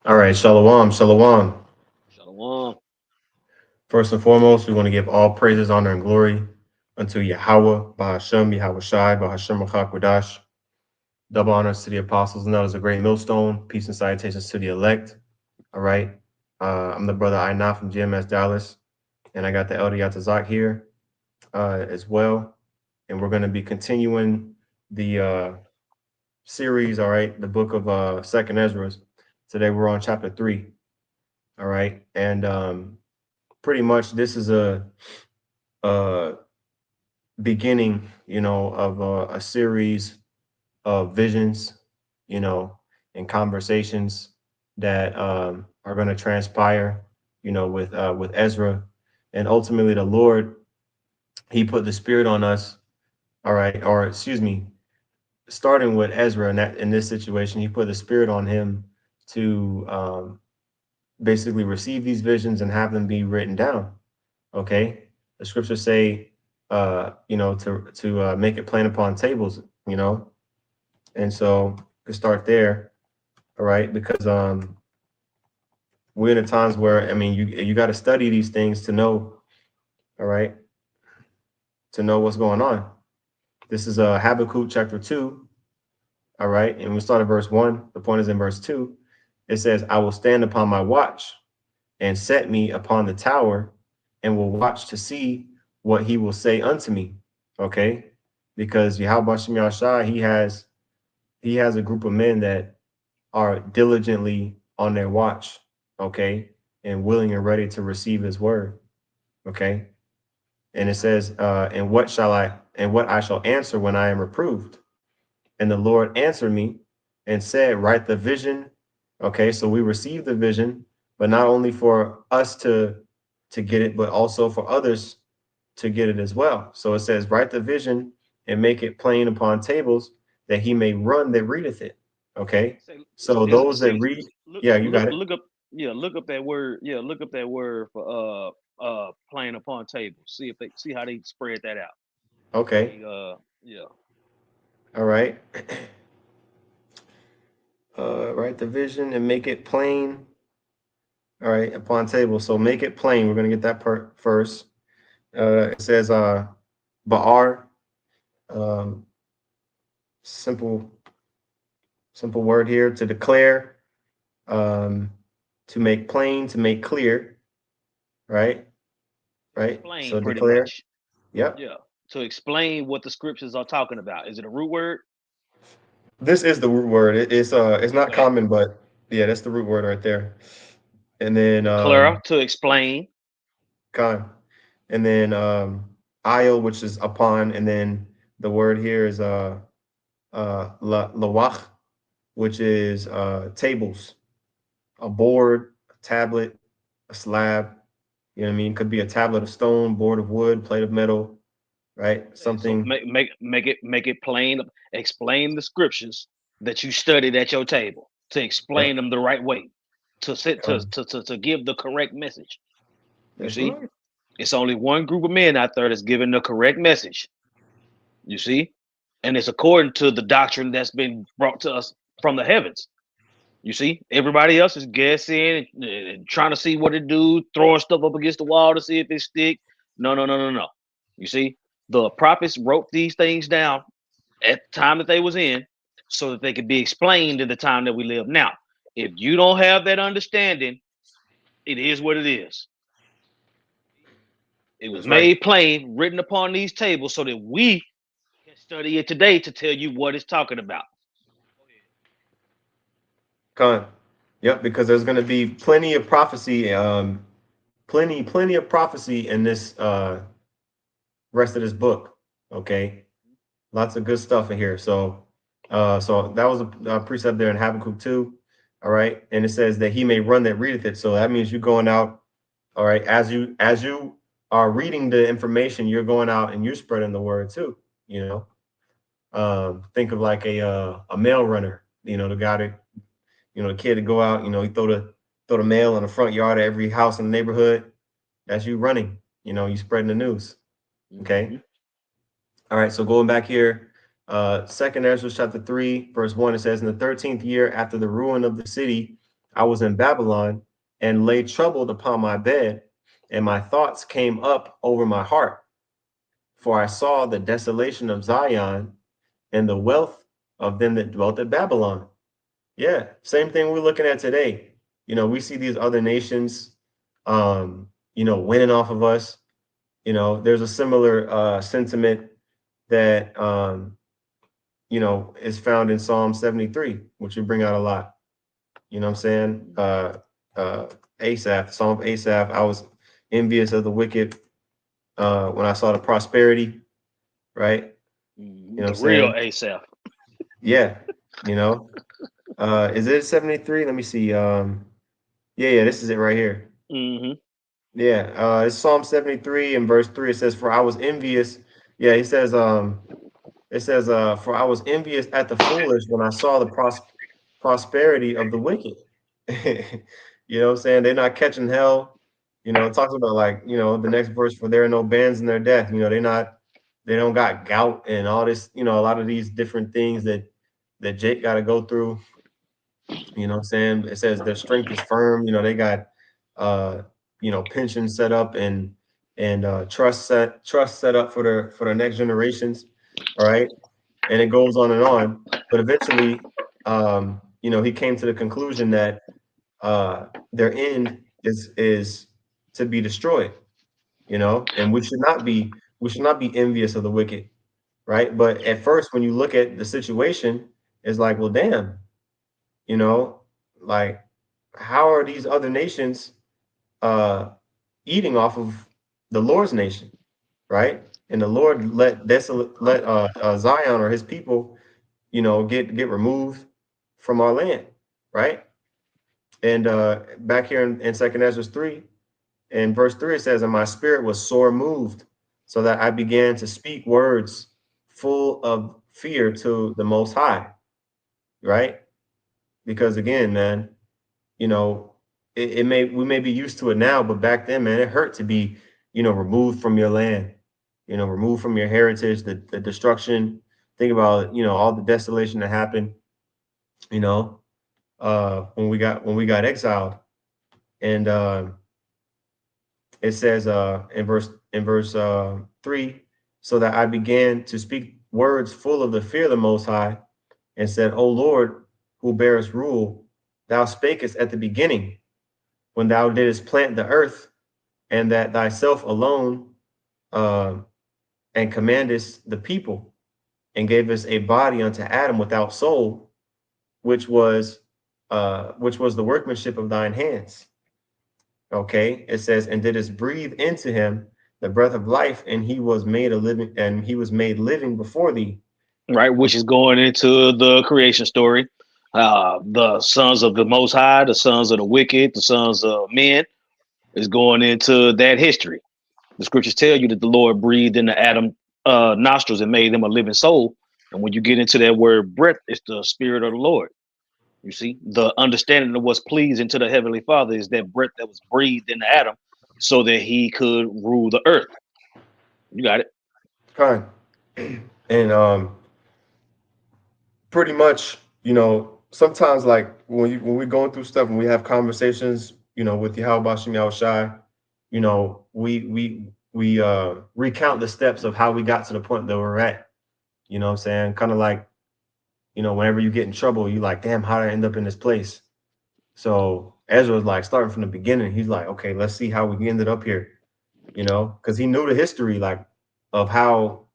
All right, shalom, shalom. Shalom. First and foremost, we want to give all praises, honor, and glory unto Yahweh, Bahashem, Yahweh Shai, Bahashem Machakwadash. Double honors to the apostles and elders, a great millstone. Peace and salutations to the elect. All right. I'm the brother Aina from GMS Dallas, and I got the elder Yatazak here as well. And we're going to be continuing the series, all right, the book of Second Esdras. Today we're on chapter 3, all right. And pretty much this is a beginning, of a series of visions, and conversations that are going to transpire, with Ezra, and ultimately the Lord, He put the Spirit on us. All right, or excuse me, starting with Ezra in this situation, He put the Spirit on him to basically receive these visions and have them be written down. Okay, the scriptures say, to make it plain upon tables, and so to start there. All right, because we're in the times where, I mean, you got to study these things to know. All right, to know what's going on. This is Habakkuk chapter 2. All right, and we start at verse 1. The point is in verse 2. It says, I will stand upon my watch and set me upon the tower, and will watch to see what he will say unto me. Okay, because Yahweh Shem Yahshai, he has a group of men that are diligently on their watch, okay, and willing and ready to receive his word. Okay. And it says, and what I shall answer when I am reproved. And the Lord answered me and said, write the vision. Okay, so we receive the vision, but not only for us to get it, but also for others to get it as well. So it says, write the vision and make it plain upon tables, that he may run that readeth it. Okay. Say, So is those that see, read, look, yeah, you look, got it. look up, yeah, look up that word, yeah, look up that word for playing upon tables. See if they see how they spread that out. Okay. They yeah, All right. Write the vision and make it plain. All right, upon table. So make it plain. We're gonna get that part first. It says Ba'ar, um, simple simple word here, to declare, um, to make plain, to make clear, right? Right. explain So pretty declare. much. Yep. Yeah, to explain what the scriptures are talking about. Is it a root word? This is the root word. It's not Okay, common, but yeah, that's the root word right there. And then declare to explain. con, and then aisle, which is upon, and then the word here is lawach, which is tables, a board, a tablet, a slab. You know what I mean? Could be a tablet of stone, board of wood, plate of metal, right? So Something. make it plain. Explain the scriptures that you studied at your table to Yep. explain them the right way, to sit Con. to give the correct message. You That's see, right. it's only one group of men out there that's giving the correct message. You see, and it's according to the doctrine that's been brought to us from the heavens. You see, everybody else is guessing and trying to see what it do, throwing stuff up against the wall to see if it stick. No, no, no, no, no. You see, the prophets wrote these things down at the time that they was in so that they could be explained in the time that we live now. If you don't have that understanding, it is what it is. It was That's right. made plain, written upon these tables so that we can study it today to tell you what it's talking about. Go ahead. Con. Yep. Because there's going to be plenty of prophecy, plenty of prophecy in this rest of this book. Okay. Lots of good stuff in here. So that was a precept there in Habakkuk 2. All right. And it says that he may run that readeth it. So that means you're going out. All right. As you are reading the information, you're going out and you're spreading the word too. You know, think of like a mail runner. The guy that, the kid to go out. He throw the mail in the front yard of every house in the neighborhood. That's you running. You spreading the news. Okay. Mm-hmm. All right, so going back here, Second Ezra chapter 3, verse 1, it says, in the 13th year after the ruin of the city, I was in Babylon and lay troubled upon my bed, and my thoughts came up over my heart. For I saw the desolation of Zion and the wealth of them that dwelt at Babylon. Yeah, same thing we're looking at today. We see these other nations, winning off of us. There's a similar sentiment that is found in Psalm 73, which we bring out a lot. You know what I'm saying? Asaph, Psalm of Asaph. I was envious of the wicked when I saw the prosperity, right? You know what I'm The real saying? Asaph. Yeah, you know. Is it 73? Let me see. Yeah, this is it right here. Mm-hmm. Yeah, it's Psalm 73 and verse 3. It says, For I was envious. Yeah, he says, it says, For I was envious at the foolish when I saw the prosperity of the wicked. You know what I'm saying? They're not catching hell. It talks about like, the next verse, for there are no bands in their death. They don't got gout and all this, a lot of these different things that Jake got to go through. You know what I'm saying? It says their strength is firm. They got pension set up and trust set up for the next generations. All right. And it goes on and on. But eventually, he came to the conclusion that their end is to be destroyed, and we should not be envious of the wicked, right? But at first, when you look at the situation, it's like, well, damn, you know, like how are these other nations uh eating off of the Lord's nation, right? And the Lord let Zion or his people, get removed from our land, right? And back here in Second Ezra 3, in verse 3, it says, And my spirit was sore moved, so that I began to speak words full of fear to the Most High, right? Because again, man, you know, we may be used to it now, but back then, man, it hurt to be, removed from your land, removed from your heritage, the destruction. Think about, all the desolation that happened, you know, when we got exiled. And it says in verse 3, so that I began to speak words full of the fear of the Most High, and said, O Lord, who bearest rule, thou spakest at the beginning, when thou didst plant the earth, and that thyself alone, uh, and commandest the people, and gavest a body unto Adam without soul, which was the workmanship of thine hands. Okay, it says, and didst breathe into him the breath of life, and he was made living before thee. Right, which is going into the creation story. The sons of the Most High, the sons of the wicked, the sons of men is going into that history. The scriptures tell you that the Lord breathed into Adam nostrils and made him a living soul. And when you get into that word breath, it's the spirit of the Lord. You see, the understanding of what's pleasing to the Heavenly Father is that breath that was breathed into Adam so that he could rule the earth. You got it. Kind. And pretty much, sometimes like when we're going through stuff and we have conversations, with Yahweh Shem Shai, we recount the steps of how we got to the point that we're at. You know what I'm saying? Kind of like, whenever you get in trouble, you like, damn, how did I end up in this place? So Ezra was like starting from the beginning. He's like, okay, let's see how we ended up here, because he knew the history, like, of how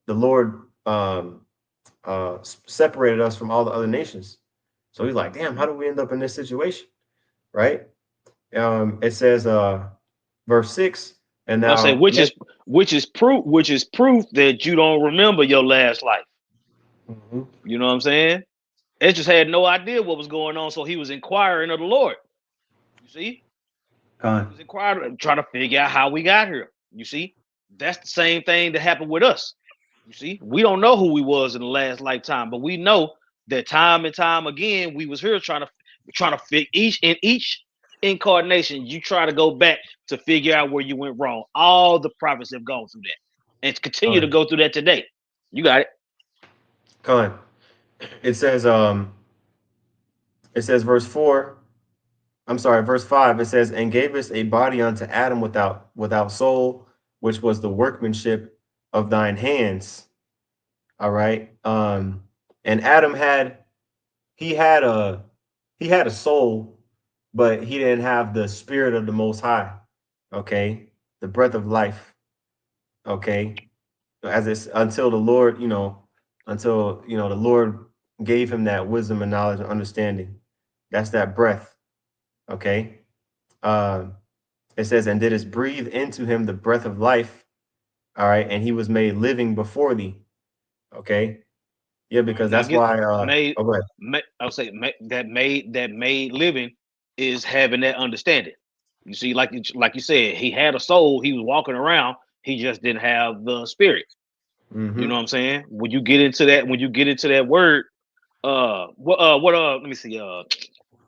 the Lord separated us from all the other nations. So he's like, damn, how do we end up in this situation? Right? It says, verse 6, and I say, now, which is proof that you don't remember your last life. Mhm. You know what I'm saying? Esdras had no idea what was going on, so he was inquiring of the Lord. You see, he Con. was inquiring, trying to figure out how we got here. You see, that's the same thing that happened with us. You see, we don't know who we was in the last lifetime, but we know that time and time again we was here trying to fit each incarnation. You try to go back to figure out where you went wrong. All the prophets have gone through that, and continue to Con. go through that today. You got it. Con. It says, verse 4. I'm sorry, verse 5, it says, and gave us a body unto Adam without soul, which was the workmanship of thine hands. All right. And Adam he had a he had a soul, but he didn't have the spirit of the most high. Okay. The breath of life. Okay. As it's until the Lord, until the Lord gave him that wisdom and knowledge and understanding. That's that breath. Okay. Um, it says, and did it breathe into him the breath of life. All right, and he was made living before thee. Okay. Yeah, All right, because now that's get why made. oh go ahead. I would say that made living is having that understanding. You see, like you said, he had a soul. He was walking around. He just didn't have the spirit. You know Mm-hmm. what I'm saying? When you get into that word, let me see,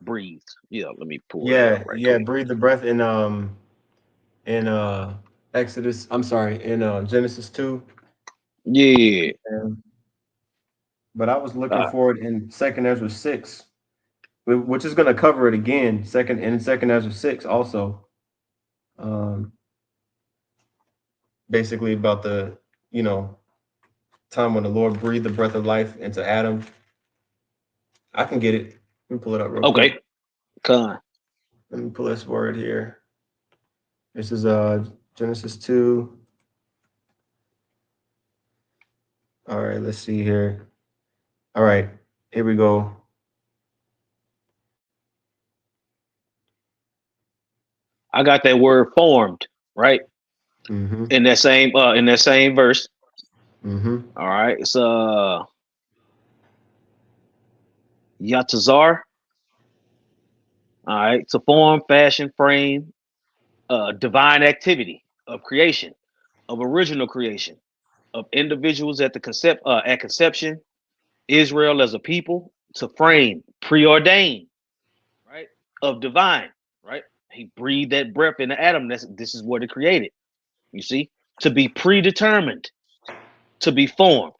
breathe. Yeah, let me pull that up Yeah, right yeah, quick. breathe the breath in Exodus, I'm sorry, in Genesis 2. Yeah. And, but I was looking Uh, for it in Second Ezra 6, which is gonna cover it again, Second Ezra 6 also. Um Basically about the, you know, time when the Lord breathed the breath of life into Adam. I can get it. Let me pull it up real quick. okay. Con. Let me pull this word here. This is Genesis 2. All right, let's see here. All right, here we go. I got that word formed right Mm-hmm. in that same verse. Mm-hmm. All right. It's Yatazar. All right. It's a form, fashion, frame, divine activity of creation, of original creation, of individuals at conception, Israel as a people, to frame, preordained, right? Of divine, right? He breathed that breath into Adam. This is what it created. You see, to be predetermined, to be formed.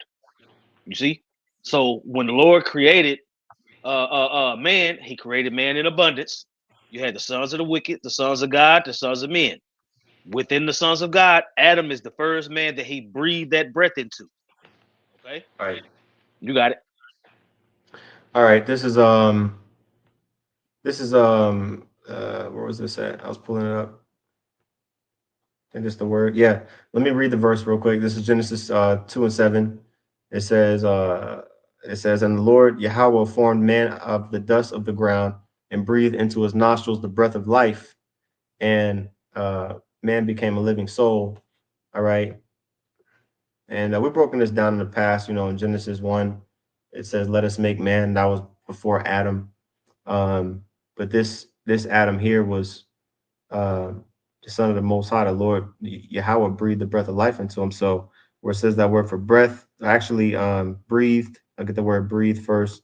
You see, so when the Lord created man, He created man in abundance. You had the sons of the wicked, the sons of God, the sons of men. Within the sons of God, Adam is the first man that He breathed that breath into. Okay, All right. you got it. All right. Where was this at? I was pulling it up. And just the word. Yeah. Let me read the verse real quick. This is Genesis 2 and 7. It says, and the Lord Yahweh formed man of the dust of the ground and breathed into his nostrils the breath of life, and man became a living soul. All right. And we've broken this down in the past, in Genesis 1, it says, let us make man. That was before Adam. But this Adam here was uh, the son of the Most High, the Lord Yahweh breathed the breath of life into him. So where it says that word for breath, actually breathed. I'll get the word breathe first.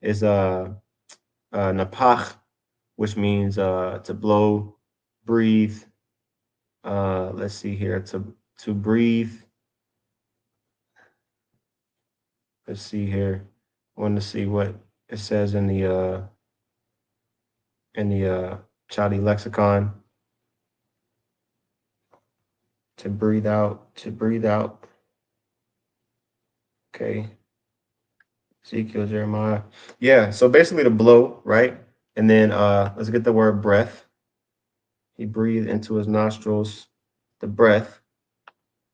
Is napach, which means to blow, breathe. Let's see here, to breathe. Let's see here. I want to see what it says in the Chaldee lexicon. To breathe out. To breathe out. Okay. Ezekiel, Jeremiah. Yeah. So basically the blow, right? And then let's get the word breath. He breathed into his nostrils the breath.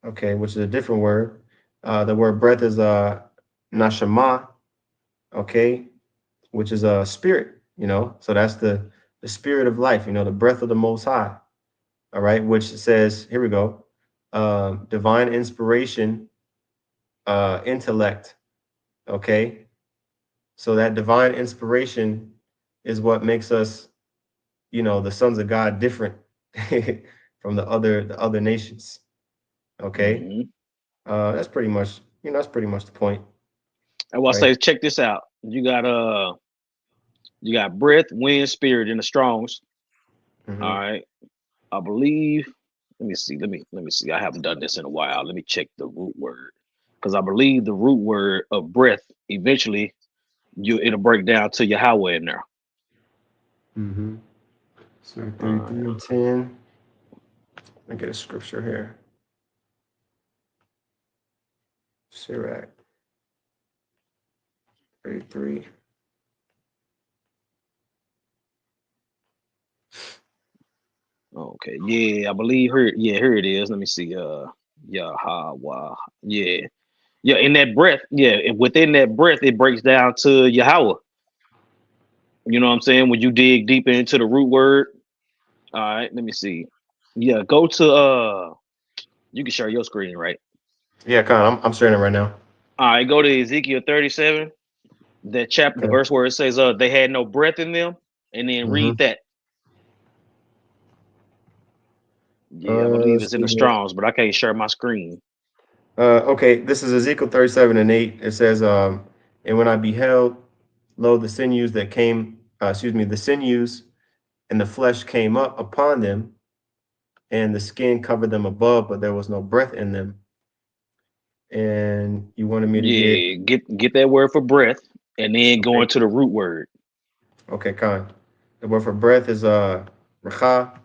Okay, which is a different word. The word breath is nashama. Okay, which is a spirit. So that's the spirit of life. The breath of the Most High. All right, which says, here we go, divine inspiration, intellect. Okay, so that divine inspiration is what makes us, the sons of God, different from the other nations. Okay, Mm-hmm. that's pretty much the point, And what I right? say, check this out. You got breath, wind, spirit in the Strongs. All Hmm. right. I believe. Let me see. Let me see. I haven't done this in a while. Let me check the root word because I believe the root word of breath eventually it'll break down to Yahweh in there. Hmm. So All 33 right. and 10. Let me get a scripture here. Sirach 33. Okay. Yeah, I believe her. Yeah, here it is. Let me see. Yahweh. Yeah. Yeah, in that breath, within that breath, it breaks down to Yahweh. You know what I'm saying? When you dig deeper into the root word. All right, let me see. Yeah, go to you can share your screen, right? Yeah, kind of. I'm sharing it right now. All right, go to Ezekiel 37, that chapter, the Okay. verse where it says they had no breath in them, and then Mm-hmm. read that. Yeah, I believe Let's it's in the see here. Strongs, but I can't share my screen. Okay, this is Ezekiel 37 and 8. It says, and when I beheld, lo, the sinews that came, the sinews and the flesh came up upon them, and the skin covered them above, but there was no breath in them. And you wanted me to get, Yeah, get that word for breath, and then go okay, into the root word. okay, kind. The word for breath is racha,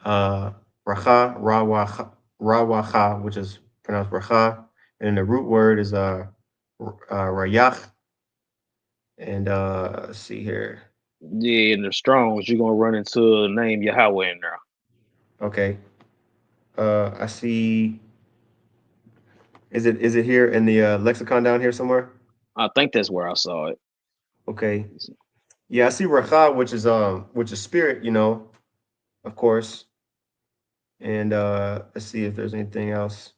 uh, rawacha, which is pronounced racha, and the root word is rayach. And let's see here. Yeah, in the Strongs, you're gonna run into the name Yahweh in there. Okay. I see. Is it here in the lexicon down here somewhere? I think that's where I saw it. Okay. Yeah, I see racha, which is spirit, of course. And let's see if there's anything else.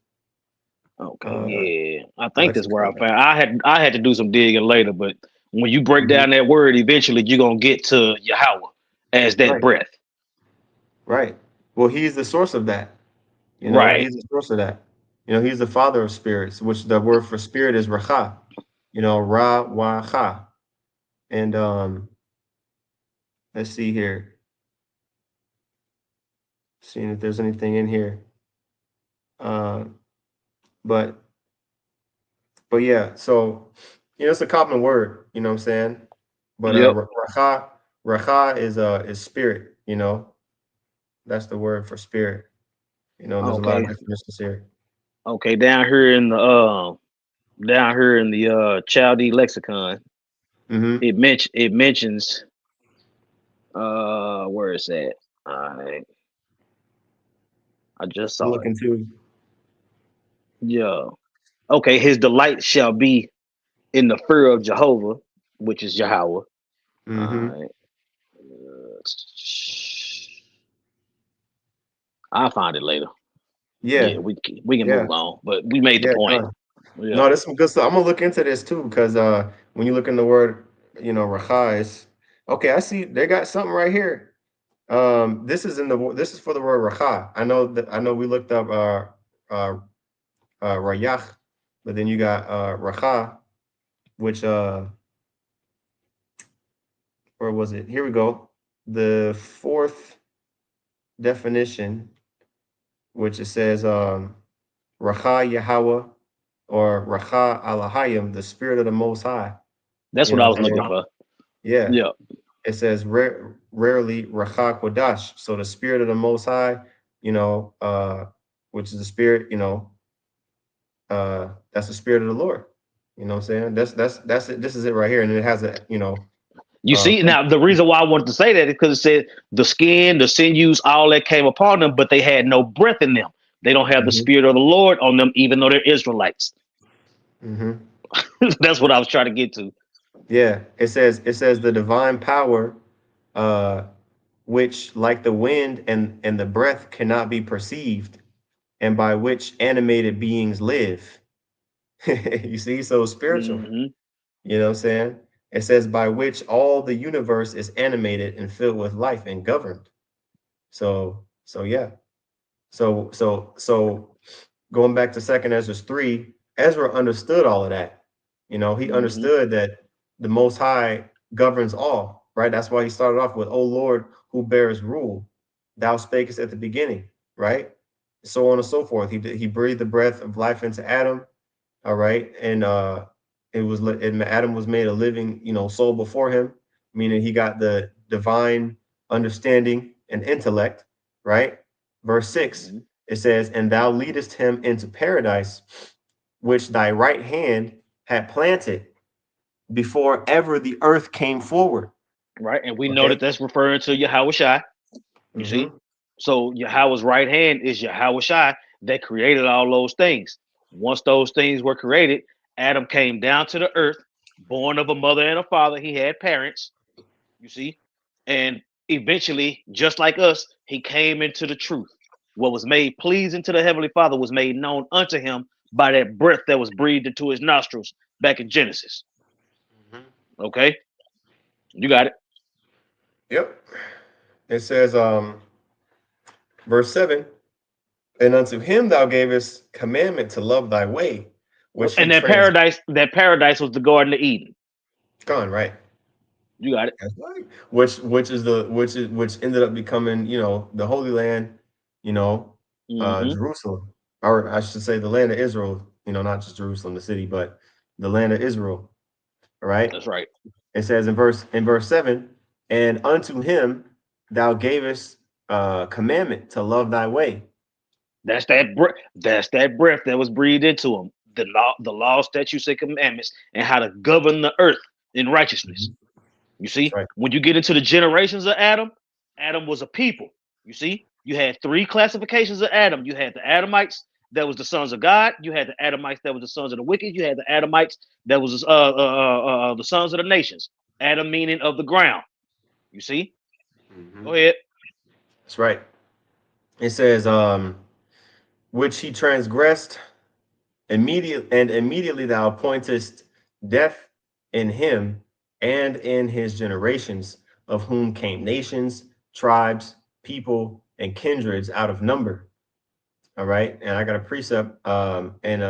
Okay, Uh, yeah, I think that's where I lexicon. found. I had to do some digging later, but when you break Hmm. down that word, eventually you're gonna get to Yahweh as that Right. breath. Right. Well, he's the source of that. Right. He's the source of that. He's the father of spirits, which the word for spirit is racha. Ra wa cha. And let's see here. Seeing if there's anything in here. Uh, but yeah, so it's a common word, you know what I'm saying? But Yep. racha is spirit, that's the word for spirit, and there's a lot of Okay. definitions here. Okay. Down here in the Chaldee lexicon, Mm-hmm. it mentions where is that? I I just I'm saw it. looking too. Yeah. Okay. His delight shall be in the fear of Jehovah, which is Yahweh. Mm-hmm. All right. I'll find it later. Yeah, Yeah, we can yeah, move on, but we made the yeah, point. kind of. Yeah. No, there's some good stuff. I'm gonna look into this too, because when you look in the word, racha, it's okay. I see they got something right here. This is for the word racha. I know we looked up uh rayach, but then you got racha, which where was it? Here we go. The fourth definition, which it says racha Yahweh or racha Alahayim, the spirit of the Most High. That's You what know I what was I'm looking saying? for. Yeah. Yeah. It says rarely racha kodash. So the spirit of the Most High, you know, uh, which is the spirit, that's the spirit of the Lord. You know what I'm saying? That's it. This is it right here, and it has a You see, from now the reason why I wanted to say that is because it said the skin, the sinews, all that came upon them, but they had no breath in them. They don't have the hmm spirit of the Lord on them, even though they're Israelites. hmm That's what I was trying to get to. Yeah, it says the divine power, uh, which like the wind and the breath cannot be perceived, and by which animated beings live. You see, so spiritual. Hmm. You know what I'm saying? It says by which all the universe is animated and filled with life and governed. So yeah. So going back to Second Ezra 3, Ezra understood all of that. He Hmm. understood that the Most High governs all, right? That's why he started off with, "O Lord, who bears rule, thou spakest at the beginning," right? So on and so forth. He breathed the breath of life into Adam, all right, and Adam was made a living, soul before him, meaning he got the divine understanding, and intellect, right? Verse 6, Mhm. it says, and thou leadest him into paradise, which thy right hand had planted before ever the earth came forward. Right, and we know Okay. that that's referring to Yahweh Shai. You see, Mm-hmm. so Yahweh's right hand is Yahweh Shai that created all those things. Once those things were created, Adam came down to the earth, born of a mother and a father. He had parents, you see, and eventually, just like us, he came into the truth. What was made pleasing to the Heavenly Father was made known unto him by that breath that was breathed into his nostrils back in Genesis. Mm-hmm. Okay, you got it. Yep. It says, verse 7, and unto him thou gavest commandment to love thy way, which he And trans that paradise was the Garden of Eden. gone, right? You got it. That's right. Which ended up becoming, the Holy Land, you know, Hmm. Jerusalem, or I should say the land of Israel, not just Jerusalem, the city, but the land of Israel. All right. That's right. It says in verse 7, and unto him thou gavest commandment to love thy way. That's that breath. That's that breath that was breathed into him. The law, statutes, and commandments, and how to govern the earth in righteousness. Mhm. You That's see, right. when you get into the generations of Adam, Adam was a people. You see, you had three classifications of Adam. You had the Adamites that was the sons of God. You had the Adamites that was the sons of the wicked. You had the Adamites that was the sons of the nations. Adam meaning of the ground. You see. Mhm. Go ahead. That's right. It says, which he transgressed immediately thou appointest death in him and in his generations, of whom came nations, tribes, people, and kindreds out of number. All right. And I got a precept in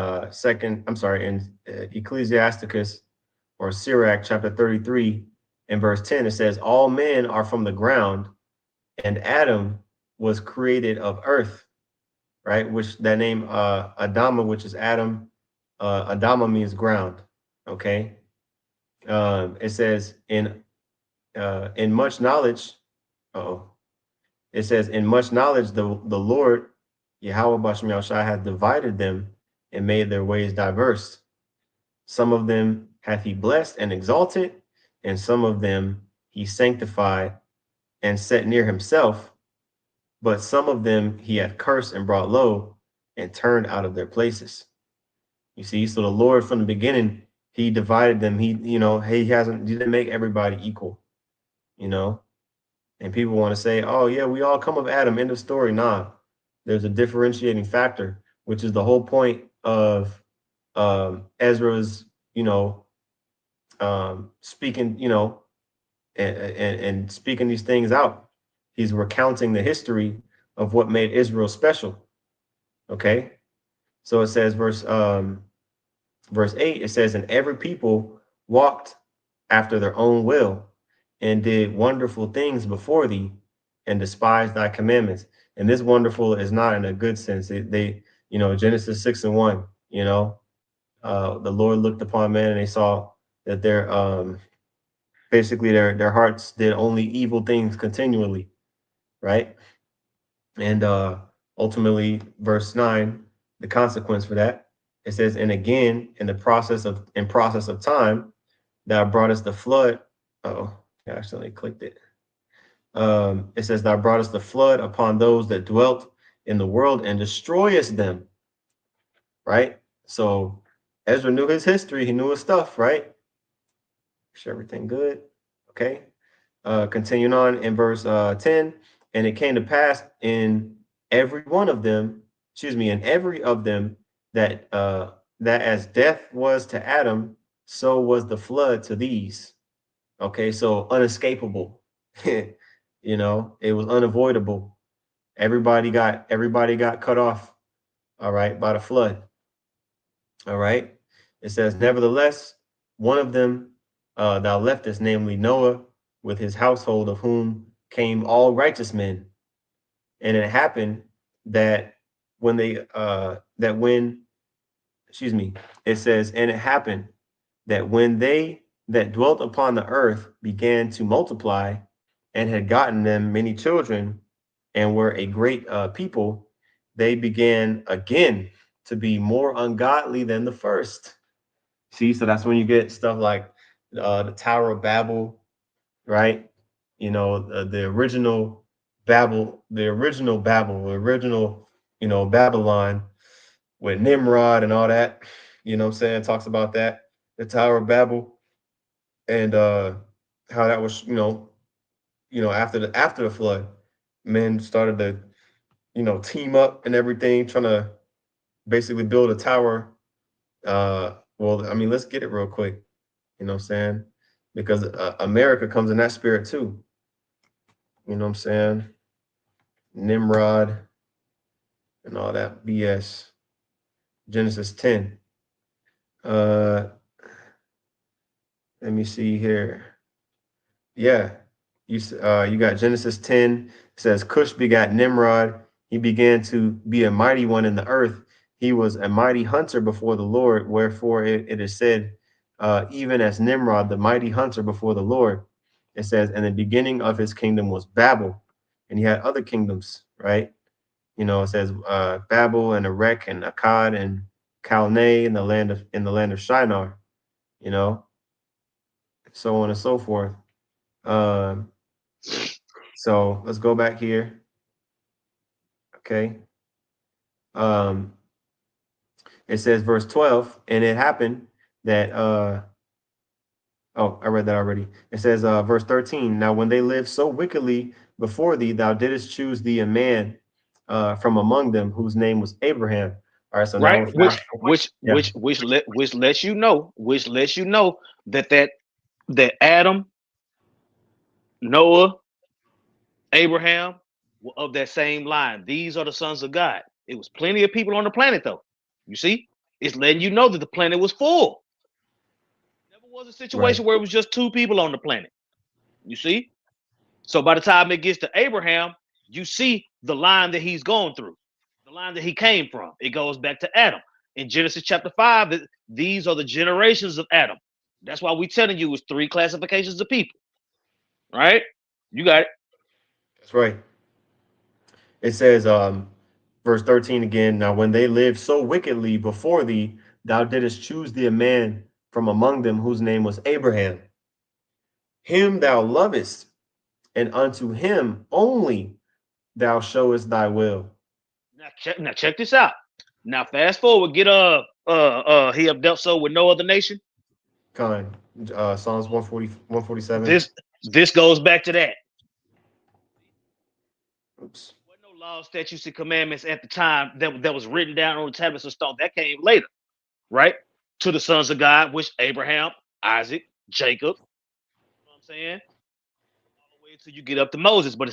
Ecclesiasticus or Sirach chapter 33 and verse 10. It says, all men are from the ground, and Adam was created of earth, right? Which that name Adama, which is Adam, Adama means ground. Okay. It says in much knowledge. Oh, it says in much knowledge the Lord Yahweh Bashim Yahushua hath divided them and made their ways diverse. Some of them hath he blessed and exalted, and some of them he sanctified and set near himself. But some of them he hath cursed and brought low and turned out of their places. You see, so the Lord from the beginning, he divided them. He didn't make everybody equal, you know. And people want to say, oh yeah, we all come of Adam, end of story. Nah, there's a differentiating factor, which is the whole point of Ezra's, speaking, and speaking these things out. He's recounting the history of what made Israel special. Okay. So it says verse 8, it says, and every people walked after their own will and did wonderful things before thee and despised thy commandments. And this wonderful is not in a good sense. Genesis 6 and 1, the Lord looked upon man and they saw that their hearts did only evil things continually, right? And ultimately, verse 9, the consequence for that, it says, and again, in process of time, thou broughtest the flood. Oh, I accidentally clicked it. It says, thou broughtest the flood upon those that dwelt in the world and destroyest them, right? So Ezra knew his history, he knew his stuff, right? Sure, everything good. Okay. Continuing on in verse 10, and it came to pass in every one of them, in every of them, that as death was to Adam, so was the flood to these. Okay, so unescapable. It was unavoidable. Everybody got cut off, all right, by the flood. All right. It says, nevertheless, one of them thou leftest, namely Noah, with his household, of whom came all righteous men. And it happened that when they that when excuse me, it says, and it happened that when they that dwelt upon the earth began to multiply, and had gotten them many children, and were a great people, they began again to be more ungodly than the first. See, so that's when you get stuff like the Tower of Babel, right? You know, the original Babel, the original, Babylon with Nimrod and all that. You know what I'm saying? Talks about that, the Tower of Babel, and how that was, after the flood, men started to, team up and everything, trying to basically build a tower. Well, I mean, let's get it real quick. You know what I'm saying? Because America comes in that spirit too. You know what I'm saying? Nimrod and all that BS. Genesis 10. Uh, Let me see here. Yeah, you got Genesis 10. It says Cush begat Nimrod. He began to be a mighty one in the earth. He was a mighty hunter before the Lord. Wherefore it is said, even as Nimrod, the mighty hunter before the Lord. It says, and the beginning of his kingdom was Babel, and he had other kingdoms, right? It says Babel and Erech and Akkad and Calneh in the land of Shinar. You know, so on and so forth. Um, so let's go back here. Okay. Um, it says verse 12, and it happened that I read that already. It says verse 13. Now when they lived so wickedly before thee, thou didst choose thee a man from among them whose name was Abraham. All right, so now Right? we're fast. Yeah, Which lets you know, that Adam, Noah, Abraham were of that same line. These are the sons of God. It was plenty of people on the planet, though. You see, it's letting you know that the planet was full. Never was a right. situation where it was just two people on the planet. You see, so by the time it gets to Abraham, you see the line that he's going through, the line that he came from. It goes back to Adam in Genesis chapter 5. That these are the generations of Adam. That's why we telling you it's three classifications of people. Right? You got it. That's right. It says, verse 13 again. Now when they lived so wickedly before thee, thou didst choose thee a man from among them whose name was Abraham. Him thou lovest, and unto him only thou showest thy will. Now check this out. Now fast forward, get he have dealt so with no other nation. Con, Psalms 140, 147. This goes back to that. Oops. There wasn't no law, statutes, and commandments at the time that was written down on the tablets of stone. That came later, right? To the sons of God, which Abraham, Isaac, Jacob. You know what I'm saying? All the way until you get up to Moses, but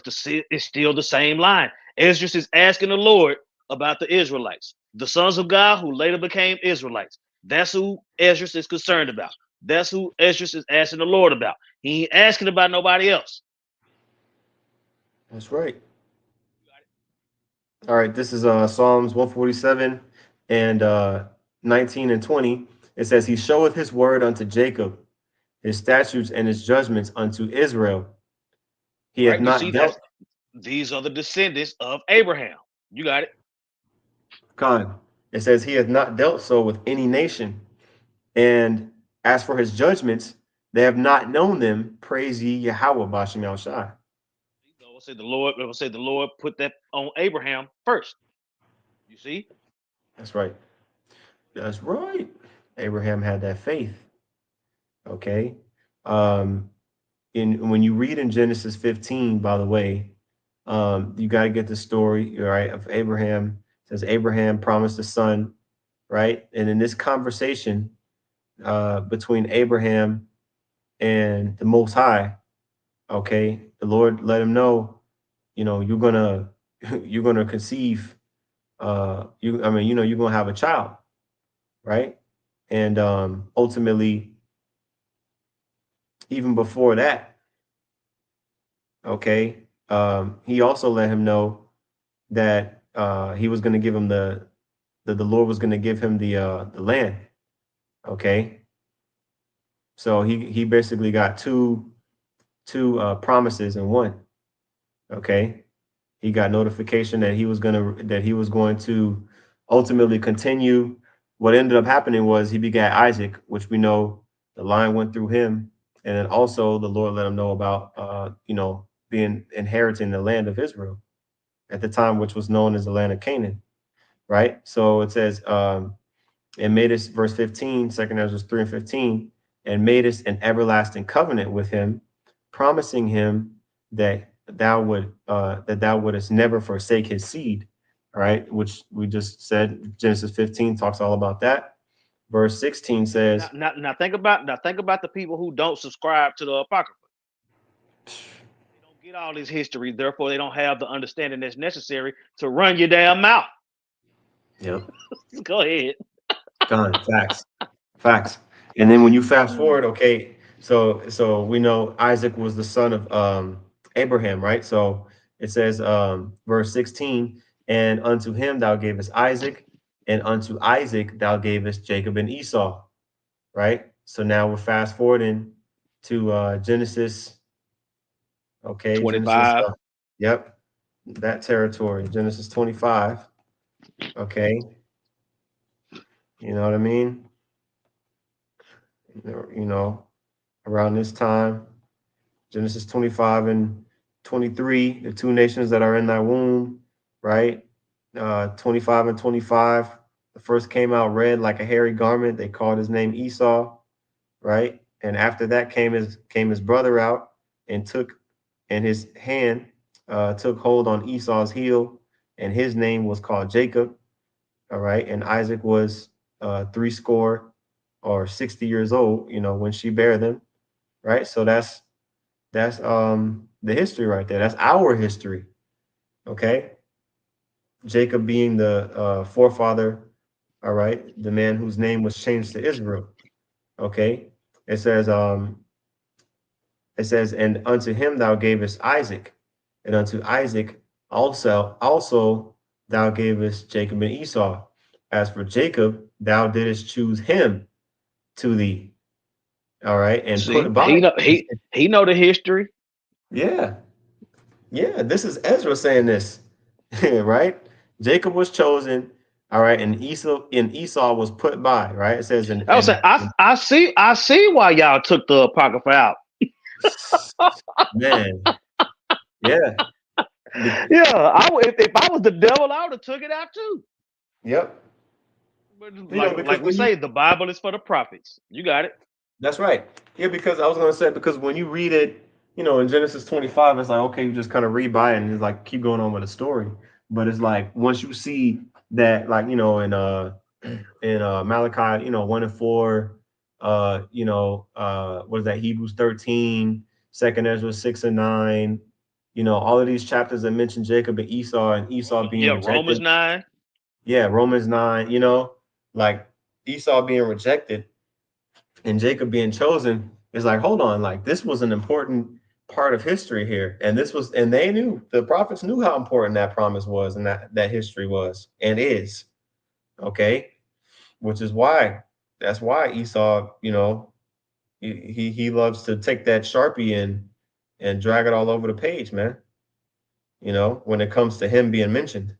it's still the same line. Esdras is asking the Lord about the Israelites, the sons of God who later became Israelites. That's who Esdras is concerned about. That's who Esdras is asking the Lord about. He ain't asking about nobody else. That's right. All right, this is Psalms 147 and 19 and 20. It says, He showeth his word unto Jacob, his statutes and his judgments unto Israel. He hath Right? You not see, that's dealt these are the descendants of Abraham. You got it. con. It says, He hath not dealt so with any nation. And as for his judgments, they have not known them. Praise ye Yahweh Bashim Al Shai. I will say the Lord. I will say the Lord put that on Abraham first. You see, That's right. That's right. Abraham had that faith. Okay. Um, when you read in Genesis 15, by the way, you got to get the story right of Abraham. It says Abraham promised a son, right? And in this conversation between Abraham and the Most High, okay, the Lord let him know, you're gonna you're gonna conceive. You're gonna have a child, right? And ultimately, even before that, okay, he also let him know that he was going to give him the Lord was going to give him the land. Okay, so he basically got two promises in one. Okay, he got notification that he was going to ultimately continue. What ended up happening was he begat Isaac, which we know the line went through him, and then also the Lord let him know about being inheriting the land of Israel at the time, which was known as the land of Canaan. Right. So it says, and made us, verse 15, 2 Ezra 3 and 15, and made us an everlasting covenant with him, promising him that thou wouldest never forsake his seed. All right, which we just said Genesis 15 talks all about that. Verse 16 says, Now think about the people who don't subscribe to the Apocrypha. They don't get all this history, therefore they don't have the understanding that's necessary to run your damn mouth. yep, Go ahead. gone, facts. And then when you fast forward, okay, so we know Isaac was the son of Abraham, right? So it says verse 16, and unto him thou gavest Isaac, and unto Isaac thou gavest Jacob and Esau, right? So now we're fast forwarding to Genesis, okay, Genesis, 25. yep, that territory, Genesis 25, okay, you know what I mean? You know, around this time, Genesis 25 and 23, the two nations that are in thy womb, right? 25 and 25. The first came out red like a hairy garment. They called his name Esau, right? And after that came his brother out and took and his hand took hold on Esau's heel, and his name was called Jacob. All right. And Isaac was three score or 60 years old, when she bare them, right? So that's the history right there. That's our history. Okay. Jacob being the forefather, all right, the man whose name was changed to Israel. Okay. It says, um, and unto him thou gavest Isaac, and unto Isaac also thou gavest Jacob and Esau. As for Jacob, thou didst choose him to thee. All right, and See, put by. he know the history. Yeah, yeah, this is Ezra saying this, right? Jacob was chosen, all right, and Esau was put by, right? It says, I was saying, I see why y'all took the Apocrypha out. man, yeah, Yeah, if I was the devil, I would have took it out too. yep. But Because like we when you say, the Bible is for the prophets. You got it. That's right. Yeah, because I was gonna say, because when you read it, in Genesis 25, it's like, okay, you just kind of read by it and it's like keep going on with the story. But it's like once you see that, like, in Malachi, 1 and 4, what is that, Hebrews 13, 2 Ezra 6 and 9, all of these chapters that mention Jacob and Esau being Romans rejected. 9. Yeah, Romans 9, like Esau being rejected and Jacob being chosen is like, hold on, like this was an important part of history here. And they knew, the prophets knew how important that promise was and that history was and is. Okay. Which is why, that's why Esau, he loves to take that Sharpie and drag it all over the page, man, when it comes to him being mentioned.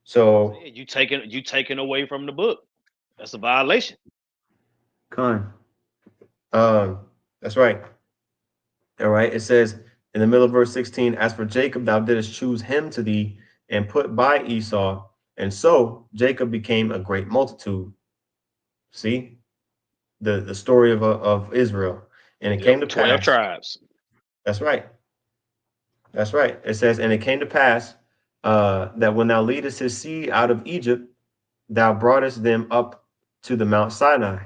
So, You taking away from the book. That's a violation. Con, um, that's right. All right. It says in the middle of verse 16, as for Jacob, thou didst choose him to thee and put by Esau. And so Jacob became a great multitude. See the story of Israel. And it came to Yep, 12 pass. tribes. That's right. That's right. It says, and it came to pass that when thou leadest his seed out of Egypt, thou broughtest them up to the Mount Sinai.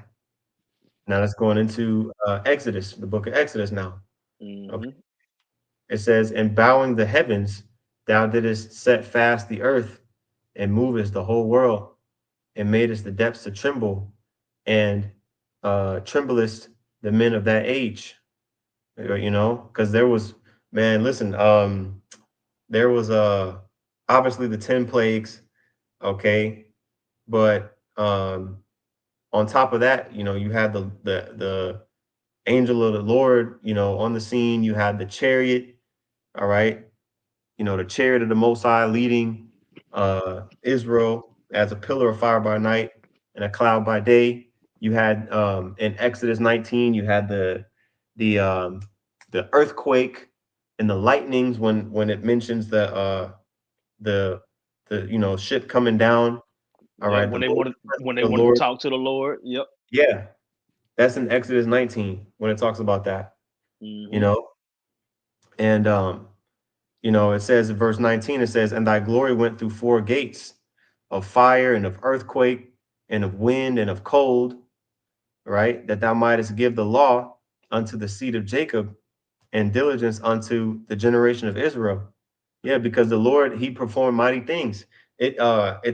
Now let's go into Exodus, the book of Exodus now. Okay. Mm-hmm. It says, and bowing the heavens, thou didst set fast the earth, and movest the whole world, and madest the depths to tremble, and tremblest the men of that age. Because there was, man, listen, there was obviously the 10 plagues, okay, but on top of that, you had the angel of the Lord, on the scene. You had the chariot, all right, the chariot of the Most High leading Israel as a pillar of fire by night and a cloud by day. You had in Exodus 19, you had the um, the earthquake and the lightnings when it mentions the ship coming down. All Yeah, right, the glory when of they the wanted to Lord. talk to the Lord. Yep. Yeah, that's in Exodus 19 when it talks about that. You Hmm. know, and it says in verse 19, it says, "And thy glory went through four gates of fire and of earthquake and of wind and of cold, right? That thou mightest give the law unto the seed of Jacob and diligence unto the generation of Israel." Yeah, because the Lord, he performed mighty things. It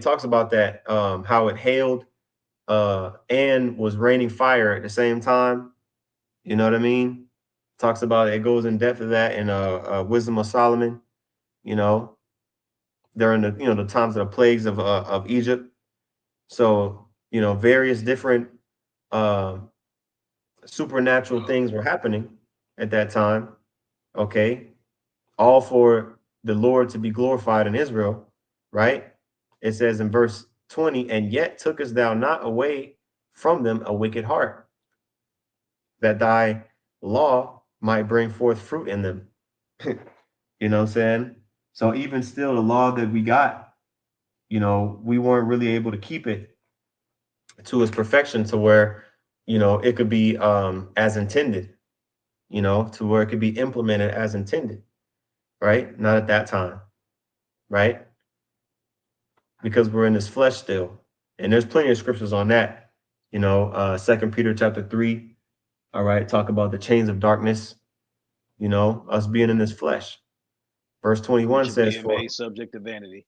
talks about that, how it hailed and was raining fire at the same time. You know what I mean? Talks about it goes in depth of that in Wisdom of Solomon, you know, during the times of the plagues of Egypt. So, various different uh, supernatural things were happening at that time. Okay, all for the Lord to be glorified in Israel, right? It says in verse 20, "And yet tookest thou not away from them a wicked heart, that thy law might bring forth fruit in them." You know what I'm saying? So even still, the law that we got, we weren't really able to keep it to its perfection to where, it could be as intended, to where it could be implemented as intended, right? Not at that time, right? Because we're in this flesh still. And there's plenty of scriptures on that. Second Peter chapter 3, all right, talk about the chains of darkness, us being in this flesh. Verse 21 Which is says, being "For," made subject to vanity.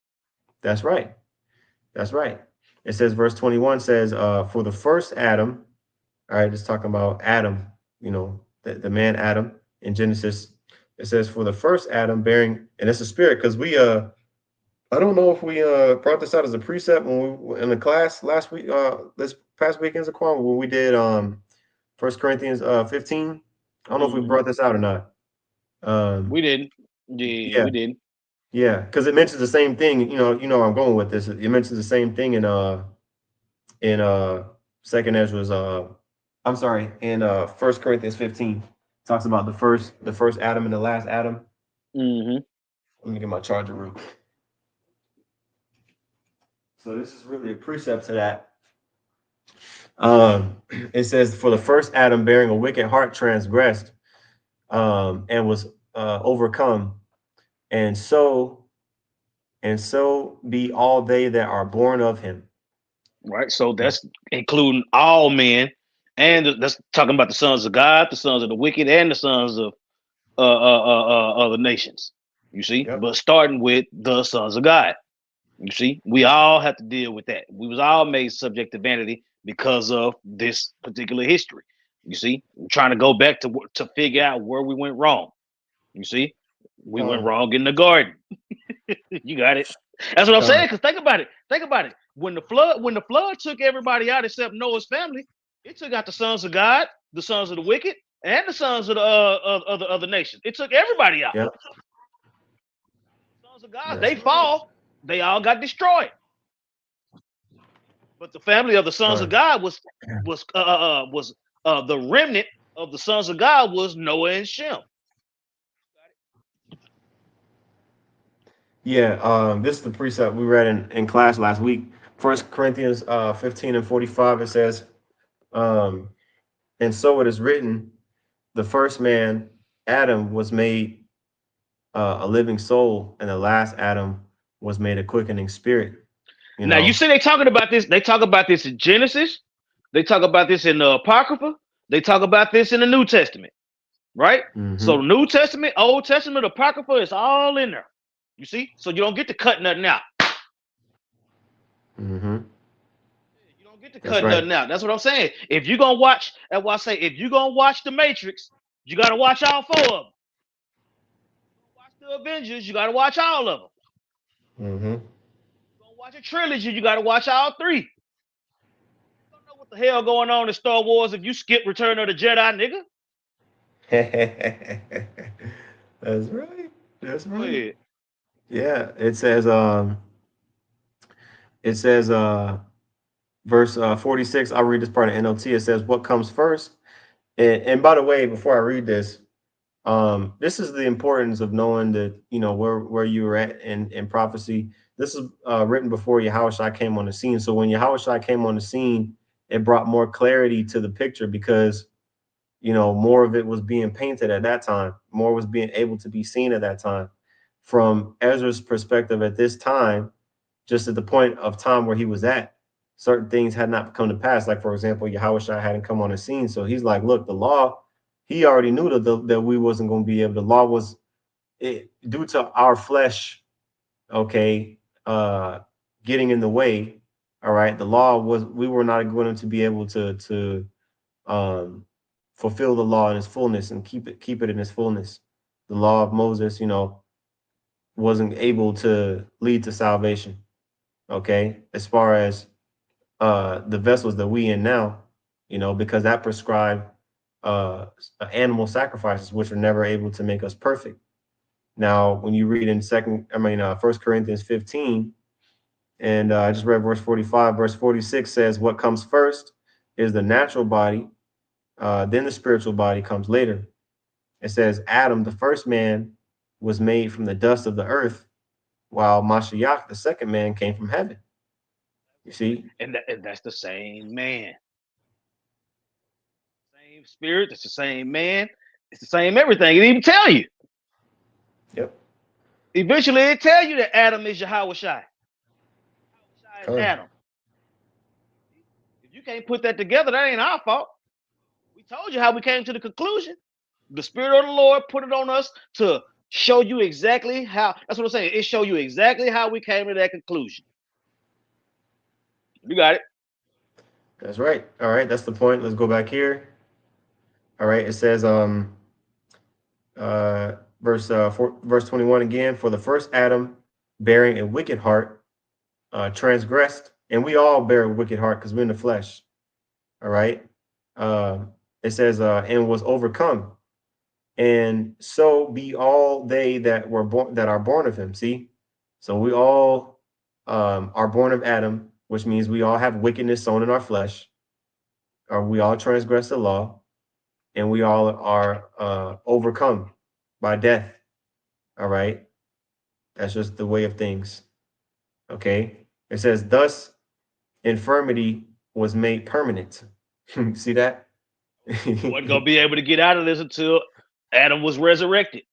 that's right. That's right. It says, verse 21 says, "For the first Adam," all right, it's talking about Adam, the man Adam in Genesis. It says, "For the first Adam bearing," and it's a spirit, because I don't know if we brought this out as a precept when we were in the class last week, this past weekend's Aquan, when we did First Corinthians 15. I don't know if we Hmm. brought this out or not. Um, We didn't. Yeah, yeah, we didn't. yeah, because it mentions the same thing. I'm going with this. It mentions the same thing in Second Ezra's. I'm sorry, in First Corinthians 15. Talks about the first Adam and the last Adam. Hmm. Let me get my charger real quick. So this is really a precept to that. It says, "For the first Adam bearing a wicked heart transgressed, and was overcome, and so be all they that are born of him." Right. So that's including all men, and that's talking about the sons of God, the sons of the wicked, and the sons of other nations. You see, Yep. but starting with the sons of God. You see, we all have to deal with that. We was all made subject to vanity because of this particular history. You see, we're trying to go back to figure out where we went wrong. You see, we went Con, wrong in the garden. You got it. That's what I'm con, saying. Because think about it. Think about it. When the flood took everybody out except Noah's family, it took out the sons of God, the sons of the wicked, and the sons of the other nations. It took everybody out. yep. The sons of God, That's they right. fall. They all got destroyed. But the family of the sons of Con. God was the remnant of the sons of God was Noah and Shem. Yeah, this is the precept we read in class last week. First Corinthians 15 and 45, it says, um, "And so it is written, the first man, Adam, was made a living soul, and the last Adam was made a quickening spirit." You Now you know, see they talking about this. They talk about this in Genesis. They talk about this in the Apocrypha. They talk about this in the New Testament, right? So mm-hmm, the New Testament, Old Testament, Apocrypha is all in there. You see, so you don't get to cut nothing out. mm-hmm. You don't get to That's cut right. nothing out. That's what I'm saying. If you're gonna watch, that's why I say if you're gonna watch The Matrix, you gotta watch all four of them. Watch the Avengers, you gotta watch all of them. Mm-hmm. You're gonna watch a trilogy, you gotta watch all three. You don't know what the hell going on in Star Wars if you skip Return of the Jedi, nigga. That's right. That's Go right. ahead. Yeah, it says verse 46. I'll read this part of NLT. It says, "What comes first?" And by the way, before I read this, this is the importance of knowing that where you were at in prophecy. This is written before Yahushua came on the scene. So when Yahushua came on the scene, it brought more clarity to the picture because more of it was being painted at that time. More was being able to be seen at that time. From Ezra's perspective at this time, just at the point of time where he was at, certain things had not come to pass. Like, for example, Yahushua hadn't come on the scene. So he's like, look, the law, he already knew that we wasn't going to be able, the law was due to our flesh, okay, getting in the way. All right. The law was, we were not going to be able to um, fulfill the law in its fullness and keep it in its fullness. The law of Moses, wasn't able to lead to salvation. Okay, as far as the vessels that we in now, because that prescribed animal sacrifices, which are never able to make us perfect. Now, when you read in First Corinthians 15, and I just read verse 45, verse 46 says, "What comes first is the natural body, then the spiritual body comes later." It says, "Adam, the first man, was made from the dust of the earth, while Mashiach, the second man, came from heaven." You see? And that's the same man, same spirit. It's the same man. It's the same everything. It even tell you. Yep. Eventually, it tell you that Adam is Yahweh Shai. Shai is Come. Adam. If you can't put that together, that ain't our fault. We told you how we came to the conclusion. The Spirit of the Lord put it on us to show you exactly how. That's what I'm saying. It show you exactly how we came to that conclusion. You got it. That's right. All right, that's the point. Let's go back here. All right, it says verse 21 again, "For the first Adam, bearing a wicked heart, transgressed," and we all bear a wicked heart because we're in the flesh. All right. Uh, it says "and was overcome, and so be all they that are born of him." See, so we all are born of Adam, which means we all have wickedness sown in our flesh, or we all transgress the law, and we all are overcome by death. All right, that's just the way of things. Okay, it says, "Thus infirmity was made permanent." See that? Wasn't gonna be able to get out of this until Adam was resurrected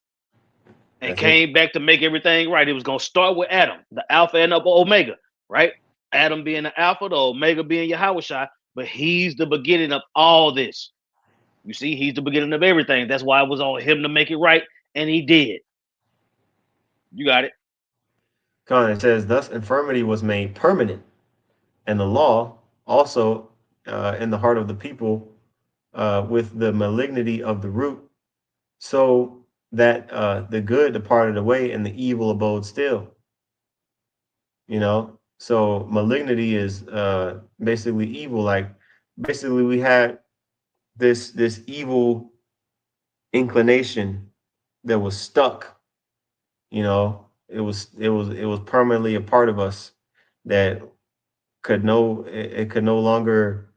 and That's it. came back to make everything right. It was gonna start with Adam, the Alpha and the Omega, right? Adam being the Alpha, the Omega being Yahweh Shai, but he's the beginning of all this. You see, he's the beginning of everything. That's why it was on him to make it right, and he did. You got it. Con, it says, "Thus infirmity was made permanent, and the law also in the heart of the people with the malignity of the root, so that the good departed away and the evil abode still." So malignity is basically evil. Like, basically we had this evil inclination that was stuck. It was permanently a part of us that it could no longer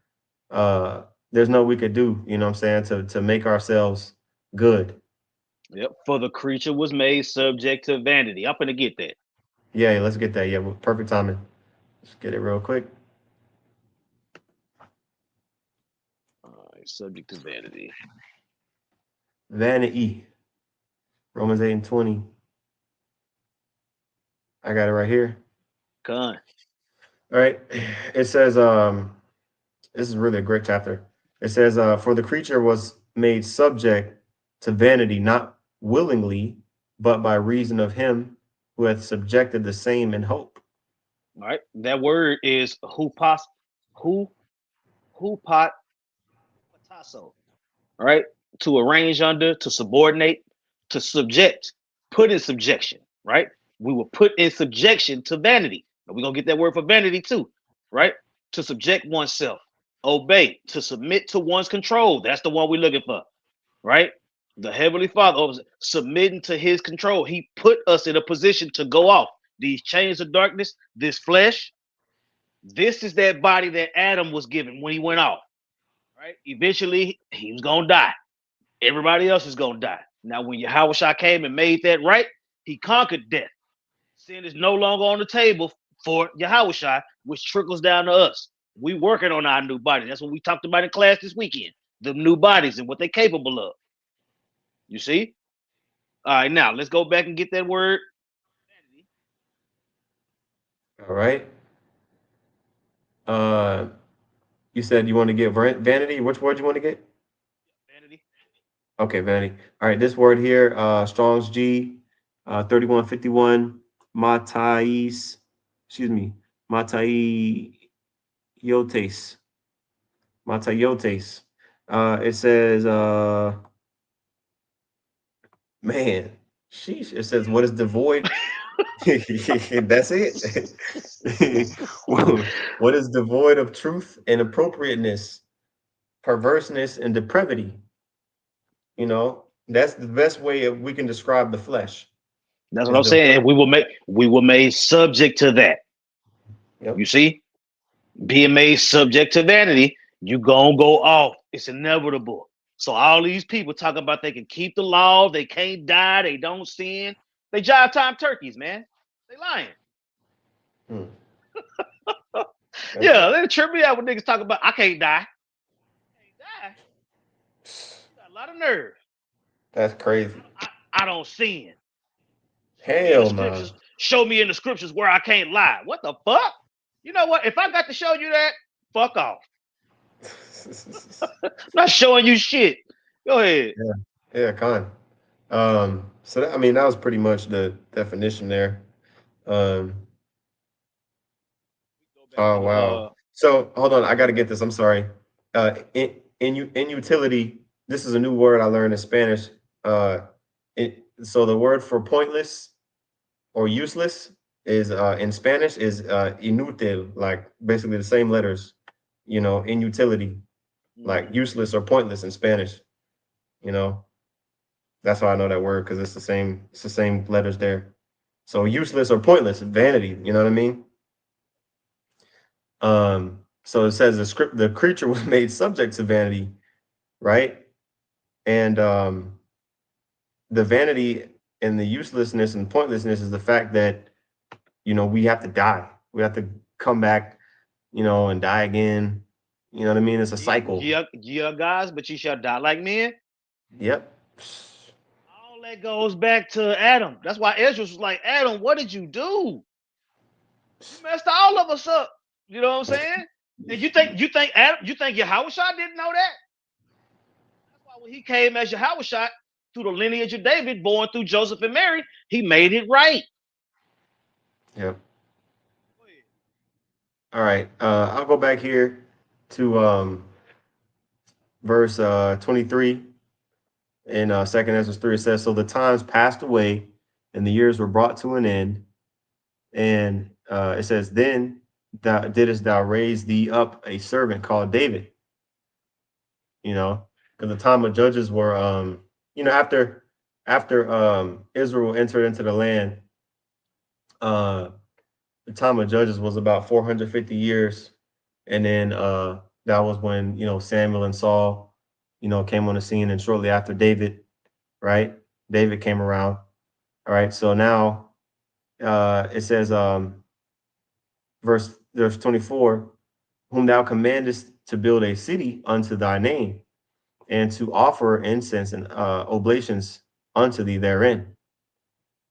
uh there's no we could do, what I'm saying, to make ourselves good. Yep. For the creature was made subject to vanity. I'm gonna get that. Yeah, let's get that. Yeah, perfect timing. Let's get it real quick. All right, subject to vanity. Vanity. Romans 8 and 20. I got it right here. Con. All right. It says, this is really a great chapter. It says, "For the creature was made subject to vanity, not willingly, but by reason of him who hath subjected the same in hope." All right. That word is hupas hu hupat patasso. All right. To arrange under, to subordinate, to subject, put in subjection, right? We were put in subjection to vanity. And we're gonna get that word for vanity too, right? To subject oneself, obey, to submit to one's control. That's the one we're looking for, right? The Heavenly Father was submitting to his control. He put us in a position to go off. These chains of darkness, this flesh, this is that body that Adam was given when he went off. Right? Eventually, he was gonna die. Everybody else is gonna die. Now, when Yahweh came and made that right, he conquered death. Sin is no longer on the table for Yahweh, which trickles down to us. We working on our new body. That's what we talked about in class this weekend. The new bodies and what they're capable of. You see? All right, now let's go back and get that word. All right. Uh, you said you want to get vanity. Which word you want to get? Vanity. Okay, vanity. All right, this word here, Strong's G, 3151, Matais, excuse me, Mataiotes. Mataiotes. It says, man, sheesh. It says, what is devoid? That's it. What is devoid of truth and appropriateness, perverseness and depravity? You know, that's the best way we can describe the flesh. That's what Is I'm saying. devoid. We were made subject to that. Yep. You see? Being made subject to vanity, you gonna go off. It's inevitable. So all these people talking about they can keep the law, they can't die, they don't sin. They jive time turkeys, man. They lying. Hmm. That's Yeah, it. they trip me out when niggas talk about I can't die. Can't die. You got a lot of nerve. That's crazy. I don't sin. Show me in the Hell no. scriptures. Show me in the scriptures where I can't lie. What the fuck? You know what? If I got to show you that, fuck off. I'm not showing you shit. Go ahead. Yeah, yeah, con. So that, I mean, that was pretty much the definition there. Um, Go back oh to the wow. So hold on, I got go to back. get this. I'm sorry. In utility, this is a new word I learned in Spanish. So the word for pointless or useless is in Spanish is inútil, like basically the same letters. You know, inutility, like Mm. useless or pointless in Spanish. You know, that's how I know that word because it's the same letters there. So useless or pointless, vanity. You know what I mean? So it says the creature was made subject to vanity, right? And the vanity and the uselessness and pointlessness is the fact that we have to die. We have to come back, and die again. You know what I mean? It's a cycle. Ye are gods, but ye shall die like men. Yep. All that goes back to Adam. That's why Esdras was like, Adam, what did you do? You messed all of us up. You know what I'm saying? And you think Adam, you think Yahweh didn't know that? That's why when he came as Yahweh through the lineage of David, born through Joseph and Mary, he made it right. Yep. All right. I'll go back here to verse 23 in Second Ezra 3. It says, "So the times passed away, and the years were brought to an end." And it says, "Then didst thou raise thee up a servant called David." Because the time of judges were, after Israel entered into the land, uh, the time of judges was about 450 years, and then that was when Samuel and Saul, came on the scene, and shortly after David, right? David came around. All right, so now it says, verse 24, "Whom thou commandest to build a city unto thy name, and to offer incense and oblations unto thee therein."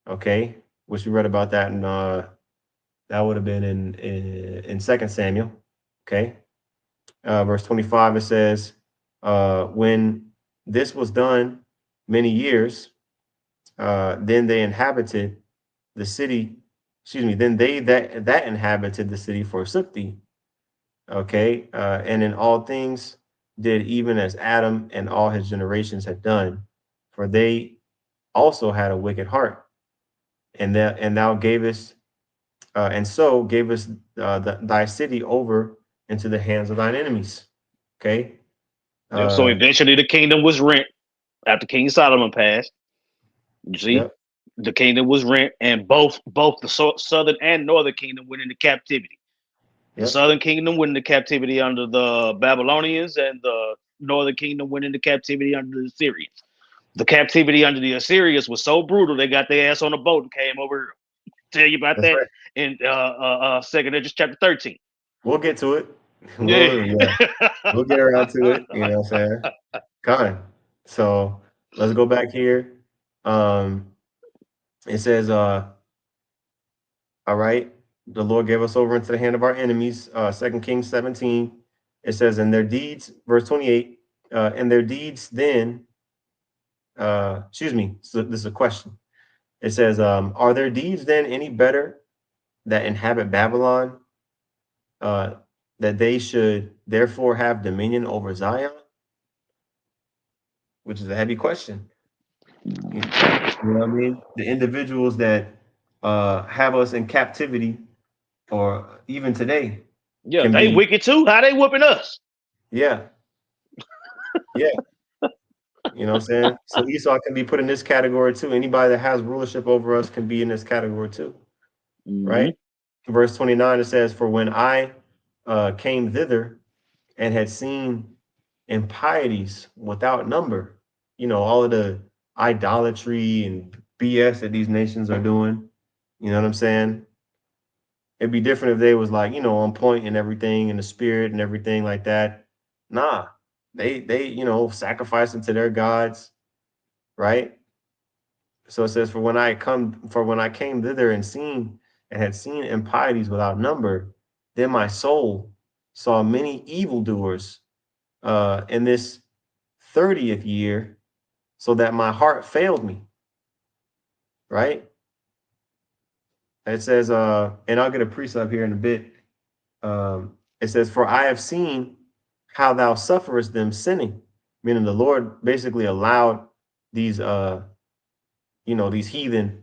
Okay, which we read about that in that would have been in Second Samuel. Okay, verse 25 it says, "When this was done many years, then they inhabited the city. Excuse me. Then they that inhabited the city forsook thee." Okay, and in all things did even as Adam and all his generations had done, for they also had a wicked heart, and thou gavest, and so gavest thy city over into the hands of thine enemies. Okay, Yep. So uh, eventually the kingdom was rent after King Solomon passed. You see, Yep. the kingdom was rent, and both the southern and northern kingdom went into captivity. The Yep. southern kingdom went into captivity under the Babylonians, and the northern kingdom went into captivity under the Assyrians. The captivity under the Assyrians was so brutal they got their ass on a boat and came over here. Tell you about That's that right. in Second Esdras chapter 13. We'll get to it. Yeah. We'll get around to it. You know what I'm saying? Kind. So let's go back here. Um, it says, all right, the Lord gave us over into the hand of our enemies. 2 Kings 17. It says, and their deeds, verse 28, and their deeds then, excuse me, so this is a question. It says, are their deeds then any better that inhabit Babylon, uh, that they should therefore have dominion over Zion? Which is a heavy question. You know what I mean? The individuals that have us in captivity, or even today, Yeah, can they be, wicked too. How they whooping us? yeah, yeah. You know what I'm saying? So Esau can be put in this category too. Anybody that has rulership over us can be in this category too, Mm-hmm. right? Verse 29, it says, for when I came thither and had seen impieties without number, you know, all of the idolatry and BS that these nations are doing, you know what I'm saying? It'd be different if they was like, you know, on point and everything and the spirit and everything like that. Nah, they, you know, sacrificing to their gods, right? So it says, for when I came thither and had seen impieties without number, then my soul saw many evildoers in this 30th year, so that my heart failed me, right? It says, and I'll get a precept here in a bit. It says, for I have seen how thou sufferest them sinning, meaning the Lord basically allowed these, these heathen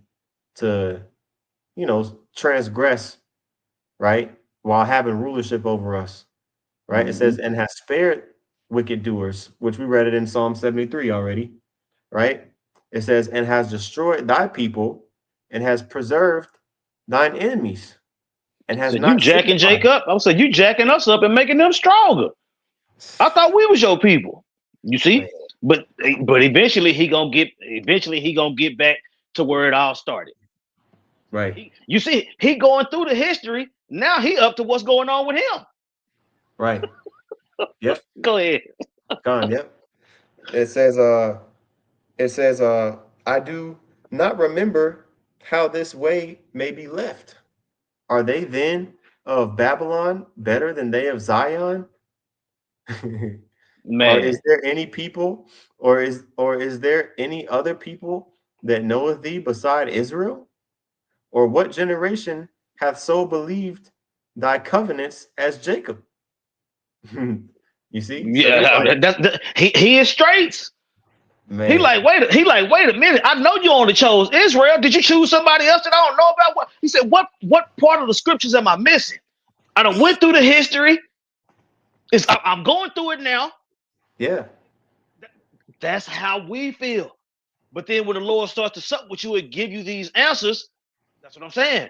to, transgress, right? While having rulership over us, right? It Mm-hmm. says, and has spared wicked doers, which we read it in Psalm 73 already, right? It says, and has destroyed thy people and has preserved thine enemies and has So you not jacking signified. Jake up. I said you jacking us up and making them stronger. I thought we was your people. You Man, see? But eventually he gonna get back to where it all started. right, You see, he going through the history. Now he up to what's going on with him. right. Yep, Go ahead. gone, yep. It says, I do not remember how this way may be left. Are they then of Babylon better than they of Zion? Or Man. is there any people, or is there any other people that knoweth thee beside Israel? Or what generation hath so believed thy covenants as Jacob? You see? So just Yeah, like, he is straight. man, He like, wait a minute. I know you only chose Israel. Did you choose somebody else that I don't know about? What he said, what part of the scriptures am I missing? I done went through the history. I'm going through it now. yeah, That's how we feel. But then when the Lord starts to sup with you and give you these answers, that's what I'm saying.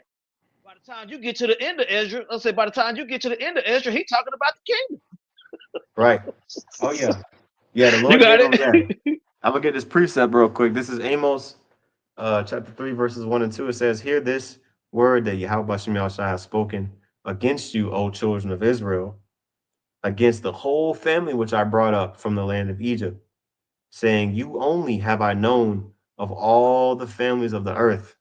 By the time you get to the end of Ezra, let's say by the time you get to the end of Ezra, he's talking about the kingdom. right. Oh yeah. Yeah, the You Lord got gave him that. it? I'm gonna get this precept real quick. This is Amos chapter 3, verses 1 and 2. It says, hear this word that Yahweh Shem Shai has spoken against you, O children of Israel, against the whole family which I brought up from the land of Egypt, saying, you only have I known of all the families of the earth.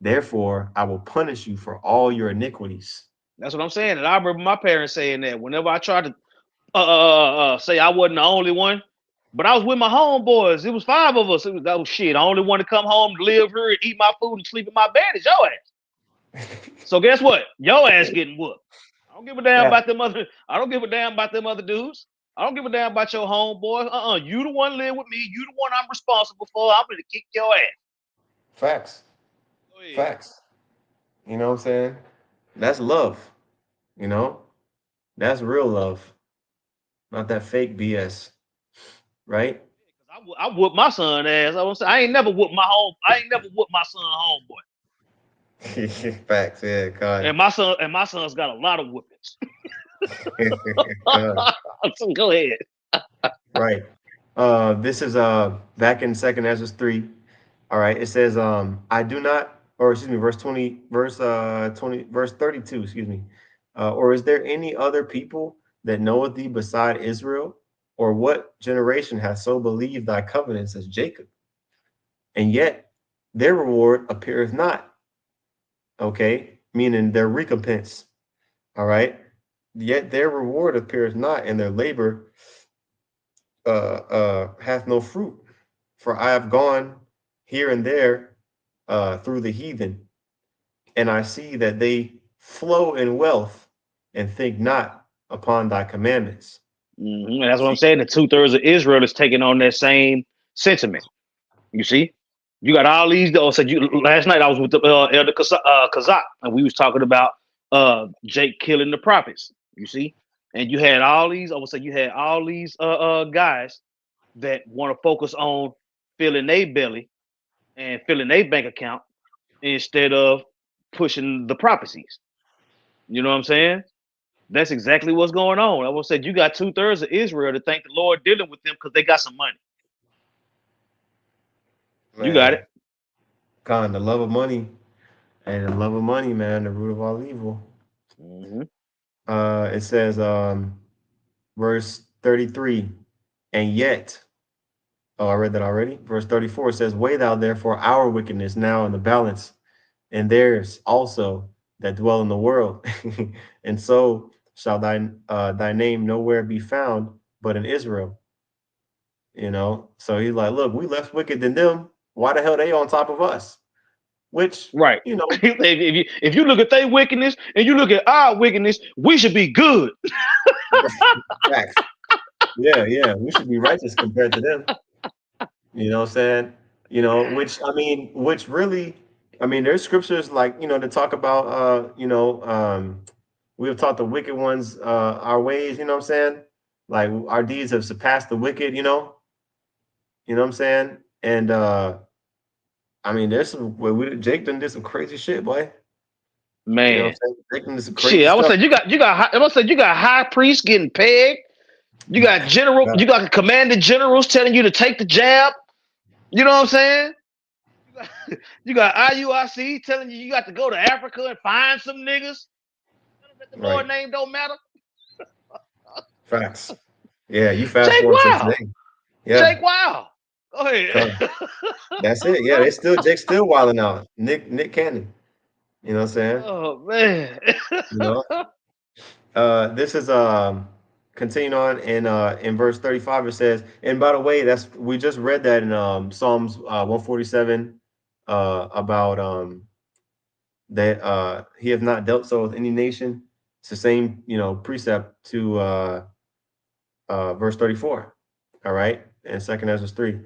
Therefore, I will punish you for all your iniquities. That's what I'm saying. And I remember my parents saying that whenever I tried to say I wasn't the only one, but I was with my homeboys. It was five of us. It was oh shit. I only want to come home to live here and eat my food and sleep in my bed is your ass. So guess what? Your ass getting whooped. I don't give a damn Yeah, about them other. I don't give a damn about them other dudes. I don't give a damn about your homeboys. You the one live with me. You the one I'm responsible for. I'm gonna kick your ass. facts, Go ahead. facts. You know what I'm saying? That's love, you know? That's real love, not that fake BS, right? I whoop my son ass. I was I ain't never whooped my home. I ain't never whooped my son homeboy. Facts, yeah, God. And my son's got a lot of whoopings. God. So go ahead. Right. This is back in second Ezra 3. All right. It says, I do not, or excuse me, verse 20, verse 32, excuse me. Or is there any other people that knoweth thee beside Israel? Or what generation hath so believed thy covenants as Jacob? And yet their reward appeareth not. Okay, meaning their recompense. All right. Yet their reward appears not, and their labor hath no fruit. For I have gone here and there through the heathen, and I see that they flow in wealth and think not upon thy commandments. And that's what I'm See, saying. The 2/3 of Israel is taking on that same sentiment. You see, you got all these. Oh, said you last night. I was with the elder Kazak, and we was talking about Jake killing the prophets. You see, and you had all these. I would say you had all these guys that want to focus on filling their belly and filling their bank account instead of pushing the prophecies. You know what I'm saying? That's exactly what's going on. I will say you got 2/3 of Israel to thank the Lord dealing with them because they got some money. You got man, it. God, the love of money and the love of money, man, the root of all evil. Mm-hmm. It says, verse 33, and yet, oh, I read that already. Verse 34 says, weigh thou therefore our wickedness now in the balance, and theirs also that dwell in the world. And so shall thy name nowhere be found but in Israel. So he's like, look, we less wicked than them. Why the hell they on top of us? Which, Right. you know, if you look at their wickedness and you look at our wickedness, we should be good. facts. Yeah, we should be righteous compared to them. You know what I'm saying? Which I mean, which really, I mean, there's scriptures like, to talk about we have taught the wicked ones our ways, you know what I'm saying? Like our deeds have surpassed the wicked, you know what I'm saying? And I mean, there's some Jake done did some crazy shit, boy. You know what I'm Man. saying? Jake done did some Shit. crazy I would stuff. say I would say you got high priests getting pegged. You got commander generals telling you to take the jab. You know what I'm saying? You got IUIC telling you got to go to Africa and find some niggas. Tell them that the Right. Lord name don't matter. Facts. Yeah, you fast Jake forward to Wow. today. Yeah. Jake Wow. Go ahead. Come. That's it. Yeah, Jake's still wilding out. Nick Cannon. You know what I'm saying? Oh man. You know. This is continuing on in verse 35. It says, and by the way, that's we just read that in Psalms 147 about that he have not dealt so with any nation. It's the same, precept to verse 34. All right, and second Ezra 3.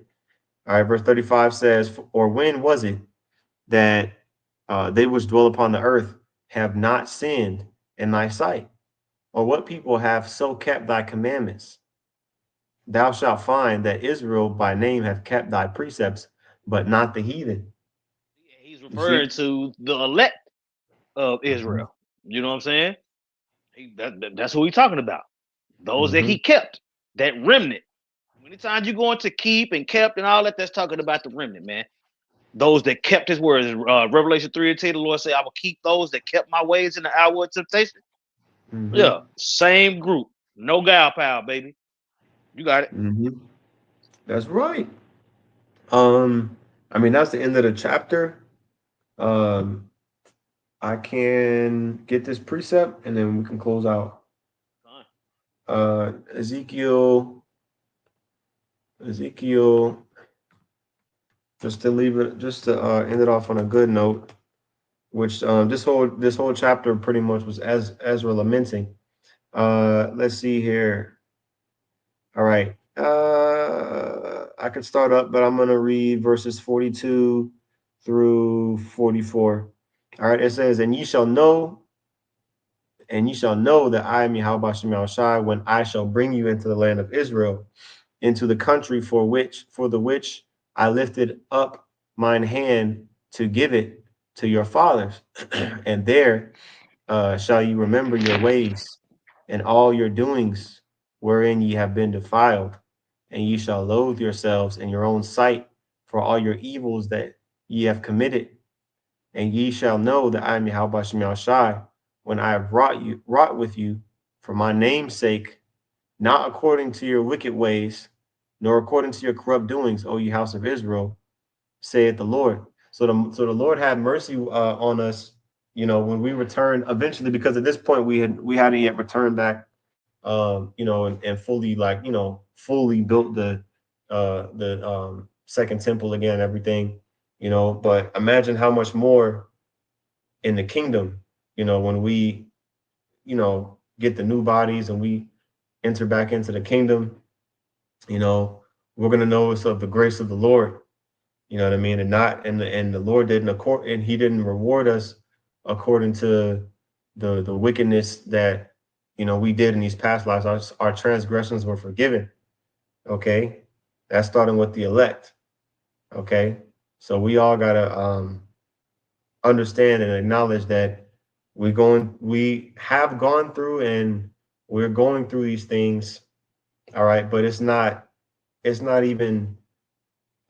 All right, verse 35 says, or when was it that they which dwell upon the earth have not sinned in thy sight? Or what people have so kept thy commandments? Thou shalt find that Israel by name hath kept thy precepts, but not the heathen. He's You see? referring to the elect of Hmm. Israel. You know what I'm saying? That's who he's talking about. Those that Hmm. he kept, that remnant. Many times you go into keep and kept and all that, that's talking about the remnant, man. Those that kept his words. Revelation 3:10, the Lord said, I will keep those that kept my ways in the hour of temptation. Hmm. Yeah, same group. No gal pal, baby. You got it. Hmm. That's right. I mean, that's the end of the chapter. Um, I can get this precept and then we can close out. Fine. Ezekiel, just to end it off on a good note, which this whole chapter pretty much was as Ezra lamenting. Let's see here. All right. I could start up, but I'm gonna read verses 42 through 44. All right, it says, and ye shall know that I am Yahweh Shem Shai when I shall bring you into the land of Israel, into the country for the which I lifted up mine hand to give it to your fathers, and there shall you remember your ways and all your doings wherein ye have been defiled, and ye shall loathe yourselves in your own sight for all your evils that ye have committed. And ye shall know that I am Yahweh Shem Shai, when I have wrought with you for my name's sake, not according to your wicked ways, nor according to your corrupt doings, O ye house of Israel, saith the Lord. So the Lord had mercy on us, when we returned eventually, because at this point we hadn't yet returned back, and fully, like, fully built the second temple again, and everything, But imagine how much more in the kingdom, when we, get the new bodies and we enter back into the kingdom, you know, we're gonna know it's of the grace of the Lord. You know what I mean? And not and the Lord didn't and He didn't reward us according to the wickedness that we did in these past lives. Our transgressions were forgiven. Okay, that's starting with the elect. Okay, so we all gotta understand and acknowledge that we have gone through and we're going through these things. All right, but it's not even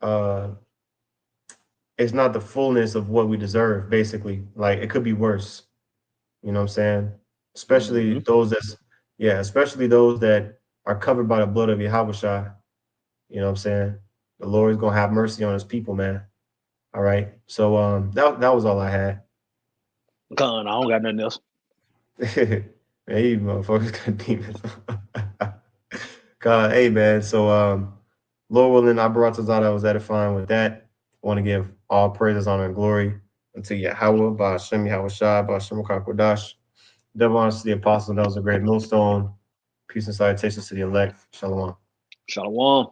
uh it's not the fullness of what we deserve, basically. Like, it could be worse. You know what I'm saying? Especially Hmm. those that's yeah, especially those that are covered by the blood of Yahweh. You know what I'm saying? The Lord is gonna have mercy on his people, man. All right. So that was all I had. Con, I don't got nothing else. Man, you motherfuckers got demons. God, hey man. So Lord willing, I brought us out. I was edifying with that. I want to give all praises, honor, and glory unto Yahweh, by Hashem Yahweh Shai, by Hashem Kakwadash. Double honors to the apostle, that was a great millstone. Peace and salutations to the elect. Shalom. Shalom.